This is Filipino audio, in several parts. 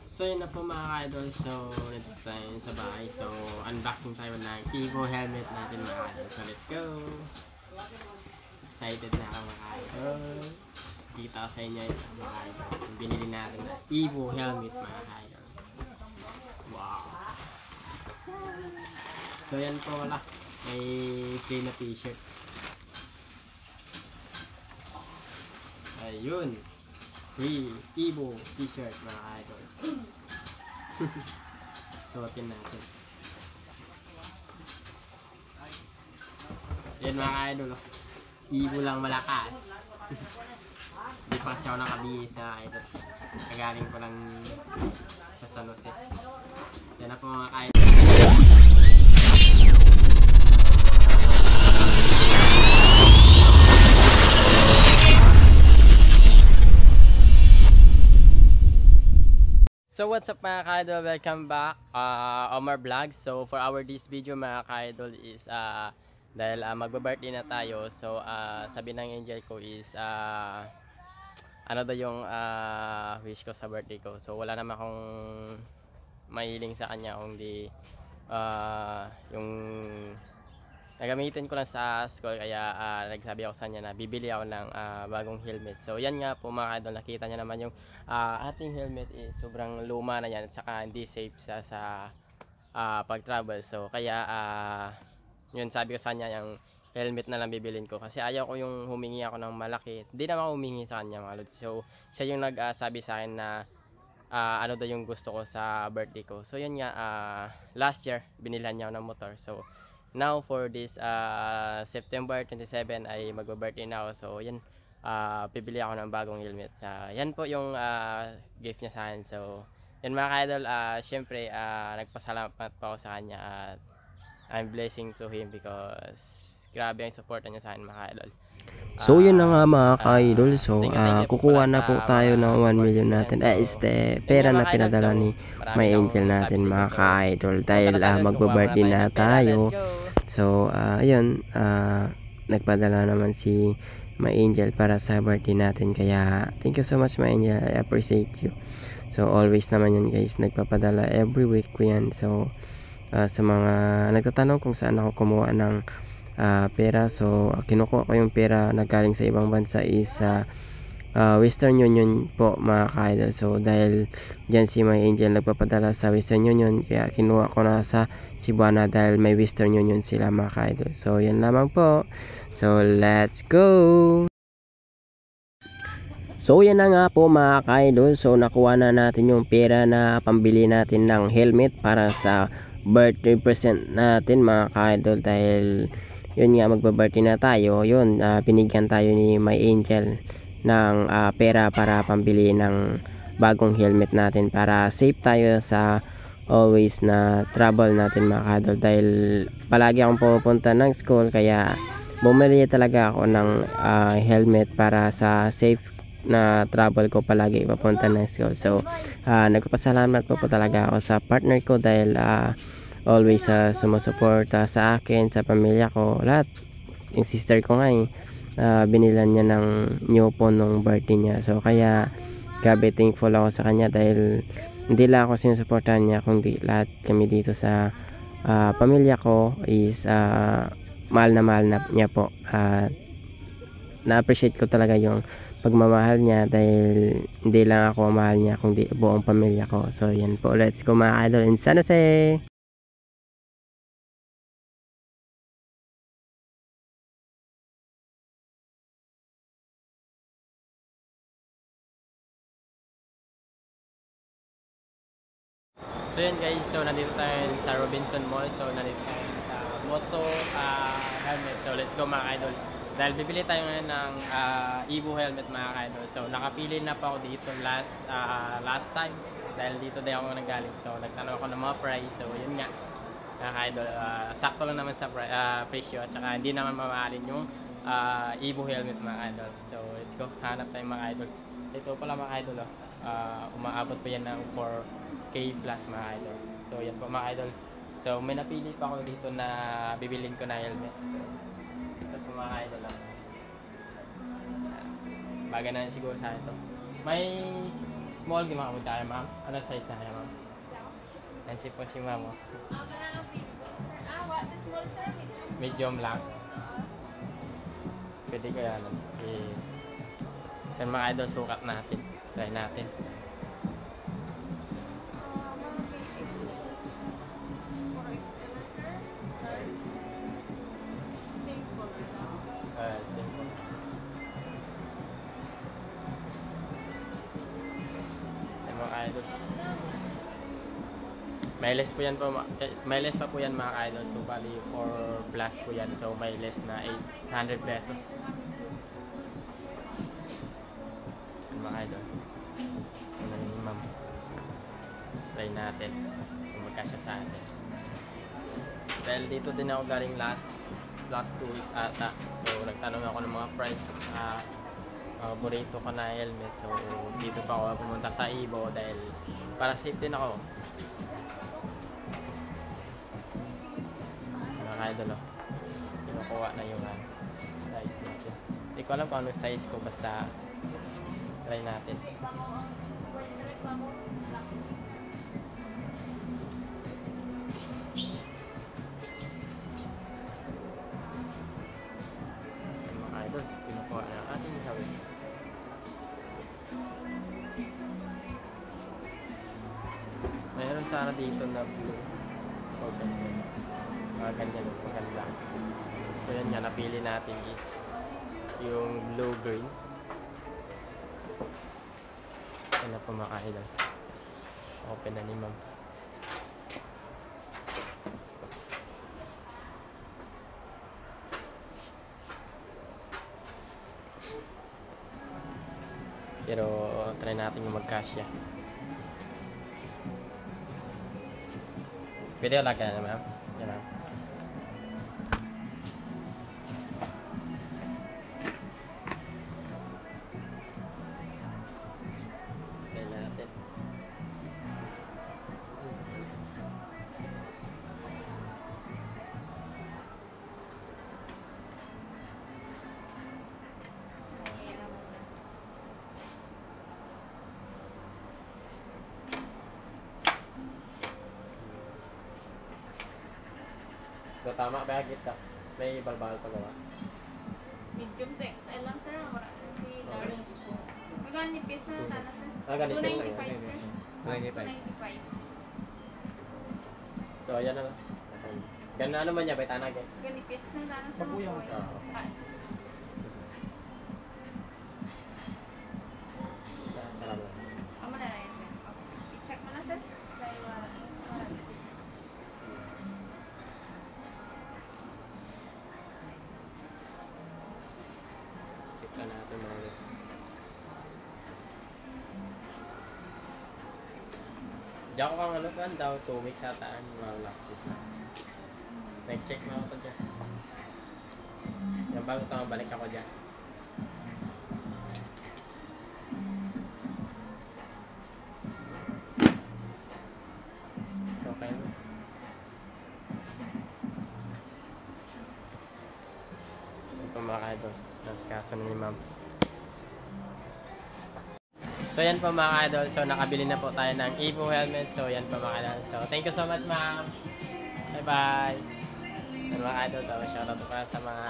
So yun na po mga ka-idol, so nandito tayo sa bahay, so unboxing tayo ng Evo helmet natin mga ka-idol, so let's go! Excited na ako mga ka-idol, kita ko sa inyo ito mga ka-idol, yung binili natin na Evo helmet mga ka-idol. Wow! So yan po wala, may plain na t-shirt. Ayun! Free Evo t-shirt mga idol. Suotin natin. Yan mga idol. Evo lang malakas. Hindi pa kasi ako nakabihis sa idol. Kagaling ko lang sa San Jose. Yan na po mga idol. So what's up mga ka-idol, welcome back Omar Vlog. So for our this video mga ka-idol is dahil magba-birthday na tayo. So sabi ng angel ko is ano daw yung wish ko sa birthday ko. So wala naman akong mahiling sa kanya kung di yung nagamitin ko lang sa school, kaya nagsabi ako sa kanya na bibili ako ng bagong helmet. So yan nga po mga idol, nakita niya naman yung ating helmet is sobrang luma na yan, saka hindi safe sa pag-travel. So kaya yun sabi ko sa kanya yung helmet na lang bibilin ko, kasi ayaw ko yung humingi ako ng malaki. Hindi naman ako humingi sa kanya mga lods. So siya yung nagsabi sa akin na ano daw yung gusto ko sa birthday ko. So yun nga, last year binilhan niya ako ng motor. So now for this September 27 ay magba-birthday na ako. So yan, pipili ako ng bagong helmet. Yan po yung gift niya sa akin. So yan mga ka-idol, syempre nagpasalamat pa ako sa kanya at I'm blessing to him because grabe ang support niya sa akin mga ka-idol. So yun na nga mga ka-idol. So kukuha na po tayo ng 1 million natin. Pera na pinadala ni may angel natin mga ka-idol, dahil magba-birthday na tayo. So ayun, nagpadala naman si my angel para sa birthday natin, kaya thank you so much my angel, I appreciate you. So always naman yan guys, nagpapadala every week ko yan. So sa mga nagtatanong kung saan ako kumuha ng pera, so kinukuha ko yung pera na galing sa ibang bansa is Western Union po mga ka-idol. So dahil dyan si my angel nagpapadala sa Western Union, kaya kinuha ko na sa Cebuana dahil may Western Union sila mga ka-idol. So yan lamang po, so let's go. So yan na nga po mga ka-idol, so nakuha na natin yung pera na pambili natin ng helmet para sa birthday present natin mga ka-idol. Dahil yun nga, magba-birthday na tayo, yun, binigyan tayo ni my angel ng pera para pambili ng bagong helmet natin para safe tayo sa always na travel natin mga ka-idol. Dahil palagi akong pumupunta ng school, kaya bumili talaga ako ng helmet para sa safe na travel ko palagi papunta ng school. So nagpapasalamat po talaga ako sa partner ko dahil always sumusuporta sa akin, sa pamilya ko, lahat. Yung sister ko nga binilan niya ng new phone nung birthday niya. So kaya grabe thankful ako sa kanya, dahil hindi lang ako sinusuportahan niya, kundi lahat kami dito sa pamilya ko is mahal na niya po. Na-appreciate ko talaga yung pagmamahal niya, dahil hindi lang ako mahal niya, kundi buong pamilya ko. So yan po, let's go mga idol in San Jose. So yun guys, so nandito tayo sa Robinson Mall. So nandito tayo sa Moto helmet. So let's go mga idol. Dahil bibili tayo ngayon ng Evo helmet mga idol. So nakapili na pa ako dito last time. Dahil dito din ako nanggaling. So nagtanong ako ng mga price. So yun nga mga idol, sakto lang naman sa presyo. At saka hindi naman mamahalin yung Evo helmet mga idol. So let's go, hanap tayo mga idol. Ito pala mga idol, umaabot po yan ng 4K plus mga idol. So yan po mga idol. So may napili pa ako dito na bibilin ko na helmet. So ito po mga idol lang. Bagay na siguro sa ito. May Small, gimana mo tayo, ma'am? Ano size na kaya, ma'am? Nansi po si ma'am. Oh. What? The small sir? Medium lang. Pwede kaya lang. Saan mga idol, sukat natin. Try natin. Simple. Yan mga idol. May less po yan po, may less pa po yan mga idol. So bali 4 plus po yan. So may less na 800 pesos. Yan mga idol. Ano yung ma'am? Try natin kung magkasya sa atin. Dahil dito din ako galing last 2 weeks ata. So nagtanong ako ng mga price sa paborito ko na helmet. So dito pa ako pumunta sa Ibo dahil para safe din ako. Mga idol, oh. Kinukuha na yung size natin. Hindi ko alam kung anong size ko, basta try natin. Mga idol, kinukuha na ang ating gawin. Mayroon sana dito na blue. Okay. Ganyan, maganda. So yan nga, napili natin is yung blue-green. Yan na po mga idol. Open na ni ma'am. Pero try natin yung magkasya. Pwede ko lagyan na ma'am? Yan ma'am. So tama ba kita? May balbal pa gawa? Medium to XL lang sir. Hindi darling. Magkano yung piece na tana sir? Ganito lang. 295 sir. 295. So ayan na lang. Ganun ano man niya, bay tanag eh. Ganito piece na tana sir. Magbuyaw sa salamat. Amo na yan sir. Okay. I-check mo na sir. Dahil wala. Tignan natin mga guys. Diyan ko kang ano pa daw 2 weeks ataan mga last week na. Nag-check na ako to dyan. Yung bago ito balik ako dyan. Okay na. Ito mga idol. Tapos kaso na ni ma'am. So yan po mga idol. So nakabili na po tayo ng Evo helmet. So yan po mga idol. So thank you so much ma'am. Bye bye. Yan mga idol. So shoutout pa sa mga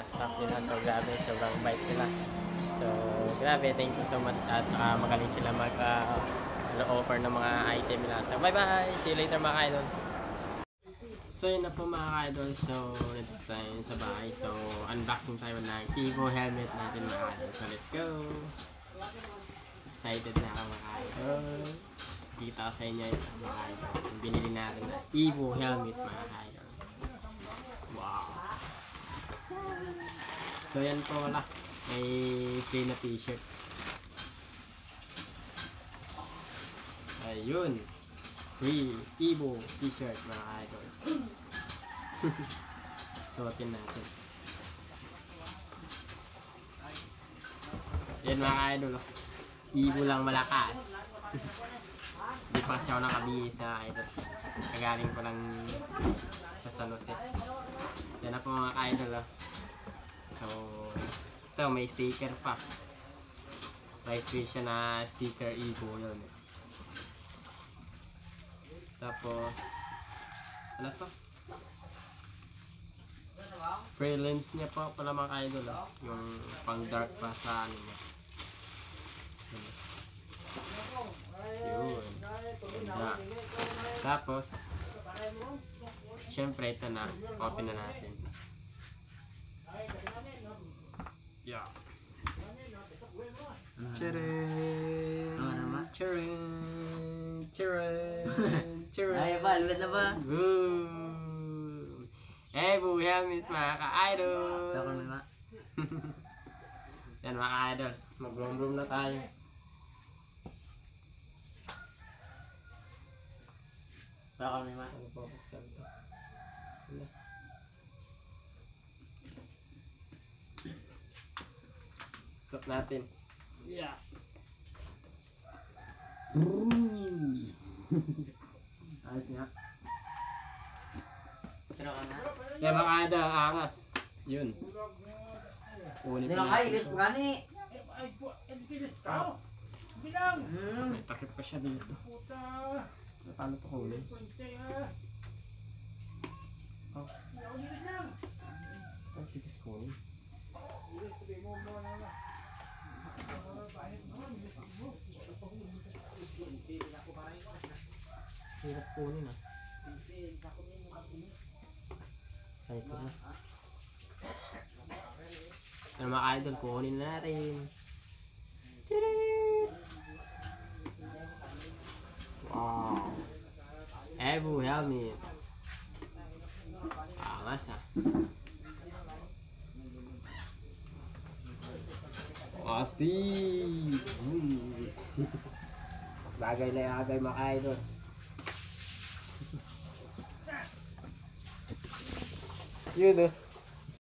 staff nila. So grabe. Sobrang bait nila. So grabe. Thank you so much. At saka magaling sila mag offer ng mga item nila. So bye bye. See you later mga idol. So yun na po mga idol. So nandito tayo sa bahay. So unboxing tayo ng Evo helmet natin mga idol. So let's go. Excited na ako mga idol. Kita ko sa inyo yung mga idol. Yung binili natin na Evo helmet mga idol. Wow. So yan po wala. May free na t-shirt. Ayun. Free Evo t-shirt mga idol. Suotin natin. Yan mga idol. Evo lang malakas. Hindi pa kasi ako nakabihis sa idol. Kagaling ko lang sa San Jose. Yan na po mga idol. So ito may sticker pa. May free siya na sticker Evo yun. Tapos, ano to? Free lens niya po pala mga idol. Yung pang dark pa sa ano niya. Yun. Ganda. Tapos, syempre ito na. Open na natin. Yeah. Charan! Charan! Charan! Charan! Ay, ba? Luwet na ba? Boom! Evo helmet mga ka-idol! Ito kami ma. Yan mga ka-idol. Mag-room na tayo. Ito kami ma. Ano pa buksan ito? Wala. Suot natin. Yeah. Ayos nga. Pero ka na. Yan mga ka-idol, ang angas. Yun. Kunin Hindi pa lang kayo, natin ilis ito. pa gani. May takip pa siya dito. Paano ito kunin? Oh. Ang tigas kunin. Hirap kunin ah. Ay, ito na. Ano mga idol, kunin na natin. Tadaan! Wow! Evo helmet. Angas ah. Astig! Bagay na bagay mga idol. Yun oh.